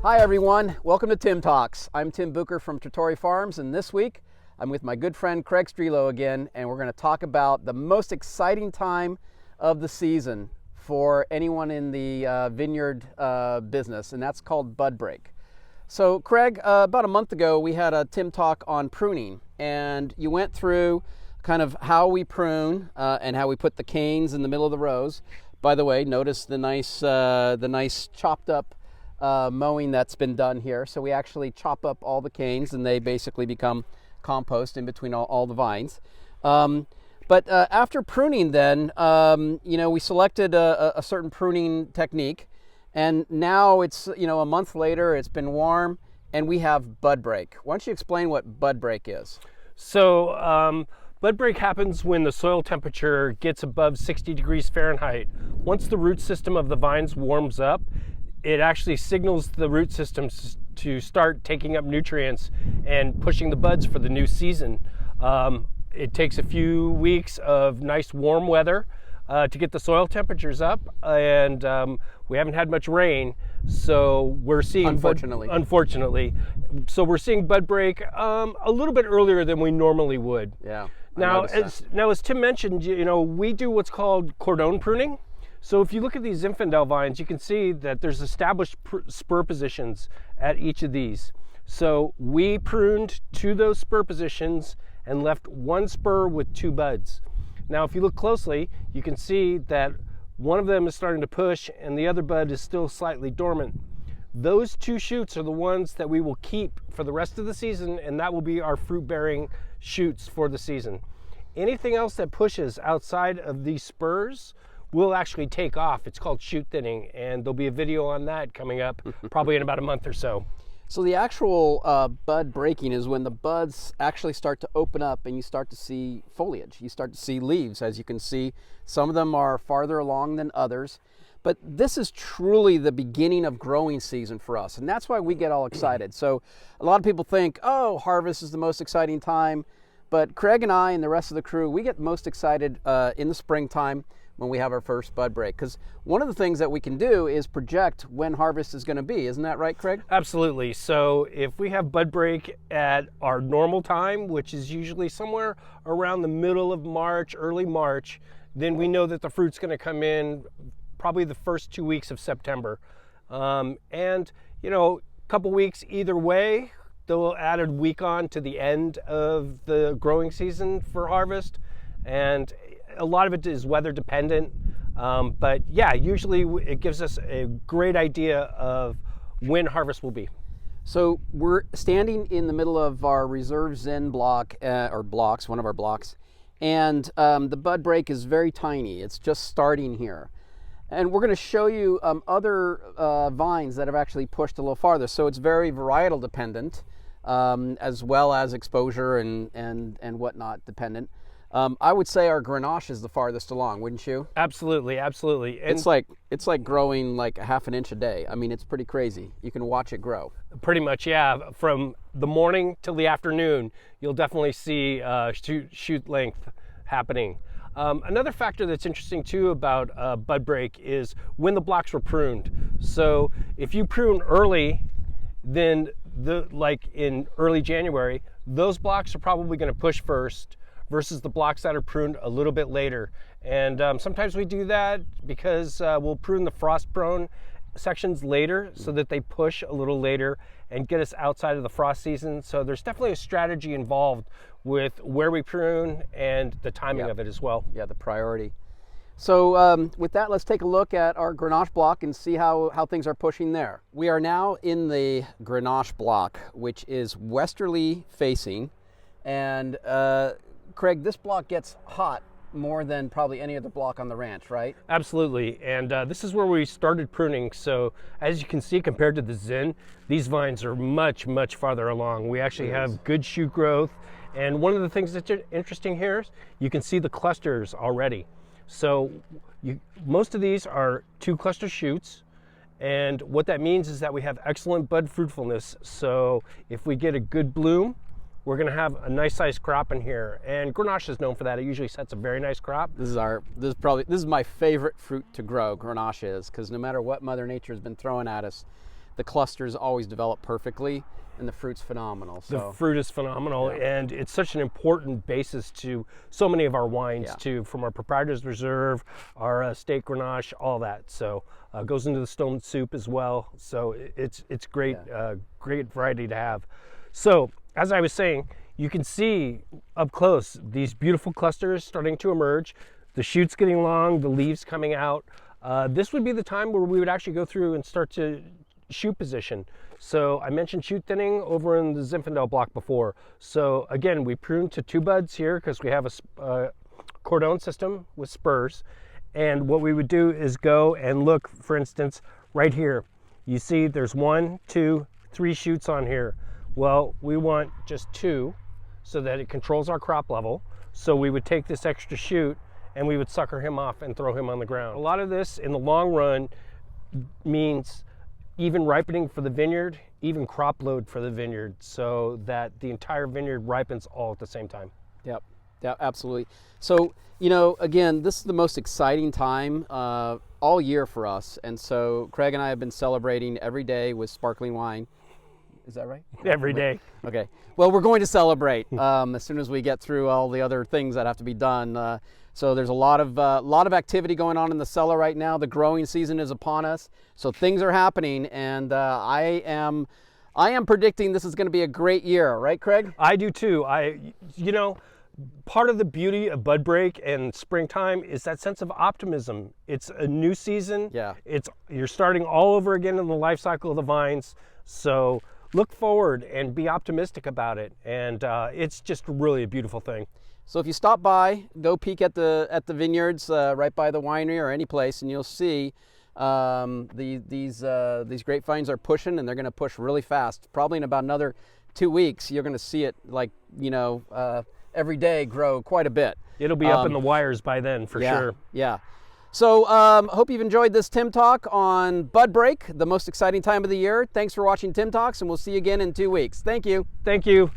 Hi everyone, welcome to Tim Talks. I'm Tim Bucher from Trattori Farms, and this week I'm with my good friend Craig Strelo again, and we're going to talk about the most exciting time of the season for anyone in the vineyard business, and that's called bud break. So Craig, about a month ago we had a Tim Talk on pruning, and you went through kind of how we prune and how we put the canes in the middle of the rows. By the way, notice the nice chopped up mowing that's been done here. So we actually chop up all the canes and they basically become compost in between all the vines. But after pruning then, we selected a certain pruning technique, and now it's, a month later, it's been warm and we have bud break. Why don't you explain what bud break is? So bud break happens when the soil temperature gets above 60 degrees Fahrenheit. Once the root system of the vines warms up, it actually signals the root systems to start taking up nutrients and pushing the buds for the new season. It takes a few weeks of nice warm weather to get the soil temperatures up, and we haven't had much rain, so we're seeing unfortunately. So we're seeing bud break a little bit earlier than we normally would. Yeah. Now, as Tim mentioned, we do what's called cordon pruning. So if you look at these Zinfandel vines, you can see that there's established spur positions at each of these. So we pruned to those spur positions and left one spur with two buds. Now, if you look closely, you can see that one of them is starting to push and the other bud is still slightly dormant. Those two shoots are the ones that we will keep for the rest of the season, and that will be our fruit-bearing shoots for the season. Anything else that pushes outside of these spurs will actually take off. It's called shoot thinning, and there'll be a video on that coming up probably in about a month or so. So the actual bud breaking is when the buds actually start to open up and you start to see foliage. You start to see leaves. As you can see, some of them are farther along than others. But this is truly the beginning of growing season for us, and that's why we get all excited. So a lot of people think, oh, harvest is the most exciting time. But Craig and I and the rest of the crew, we get most excited in the springtime when we have our first bud break, because one of the things that we can do is project when harvest is going to be. Isn't that right, Craig? Absolutely. So if we have bud break at our normal time, which is usually somewhere around the middle of March, early March, then we know that the fruit's going to come in probably the first 2 weeks of September. And a couple weeks either way, they'll add a week on to the end of the growing season for harvest. And a lot of it is weather dependent, but yeah, usually it gives us a great idea of when harvest will be. So we're standing in the middle of our reserve Zin block, or blocks, one of our blocks, and the bud break is very tiny. It's just starting here. And we're going to show you other vines that have actually pushed a little farther. So it's very varietal dependent, as well as exposure and whatnot dependent. I would say our Grenache is the farthest along, wouldn't you? Absolutely, absolutely. And it's like growing like a half an inch a day. I mean, it's pretty crazy. You can watch it grow. Pretty much, yeah. From the morning till the afternoon, you'll definitely see shoot length happening. Another factor that's interesting too about bud break is when the blocks were pruned. So if you prune early, then like in early January, those blocks are probably going to push first, versus the blocks that are pruned a little bit later. And sometimes we do that because we'll prune the frost-prone sections later so that they push a little later and get us outside of the frost season. So there's definitely a strategy involved with where we prune and the timing of it as well. Yeah, the priority. So with that, let's take a look at our Grenache block and see how things are pushing there. We are now in the Grenache block, which is westerly facing, and Craig, this block gets hot more than probably any other block on the ranch, right? Absolutely, and this is where we started pruning. So as you can see, compared to the Zin, these vines are much, much farther along. We actually have good shoot growth, and one of the things that's interesting here is you can see the clusters already. So most of these are 2 cluster shoots, and what that means is that we have excellent bud fruitfulness. So if we get a good bloom, we're going to have a nice sized crop in here, and Grenache is known for that. It usually sets a very nice crop. This is my favorite fruit to grow. Grenache is, because no matter what Mother Nature has been throwing at us, the clusters always develop perfectly, and the fruit's phenomenal. So the fruit is phenomenal, and it's such an important basis to so many of our wines too, from our Proprietor's Reserve, our Steak Grenache, all that. So goes into the stone soup as well. So it's great, great variety to have. So as I was saying, you can see up close these beautiful clusters starting to emerge, the shoots getting long, the leaves coming out. This would be the time where we would actually go through and start to shoot position. So I mentioned shoot thinning over in the Zinfandel block before. So again, we prune to 2 buds here because we have a cordon system with spurs. And what we would do is go and look, for instance, right here. You see there's 1, 2, 3 shoots on here. Well, we want just 2 so that it controls our crop level. So we would take this extra shoot and we would sucker him off and throw him on the ground. A lot of this in the long run means even ripening for the vineyard, even crop load for the vineyard, so that the entire vineyard ripens all at the same time. Yep, yeah, absolutely. So, you know, again, this is the most exciting time all year for us. And so Craig and I have been celebrating every day with sparkling wine. Is that right? Every day. Okay. Well, we're going to celebrate as soon as we get through all the other things that have to be done. So there's a lot of activity going on in the cellar right now. The growing season is upon us, so things are happening, and I am predicting this is going to be a great year, right, Craig? I do too. You know, part of the beauty of bud break and springtime is that sense of optimism. It's a new season. Yeah. You're starting all over again in the life cycle of the vines. So look forward and be optimistic about it, and it's just really a beautiful thing. So if you stop by, go peek at the vineyards right by the winery or any place, and you'll see these grapevines are pushing, and they're going to push really fast. Probably in about another 2 weeks, you're going to see it, like, you know, every day grow quite a bit. It'll be up in the wires by then for sure. Yeah. So hope you've enjoyed this Tim Talk on Bud Break, the most exciting time of the year. Thanks for watching Tim Talks, and we'll see you again in 2 weeks. Thank you. Thank you.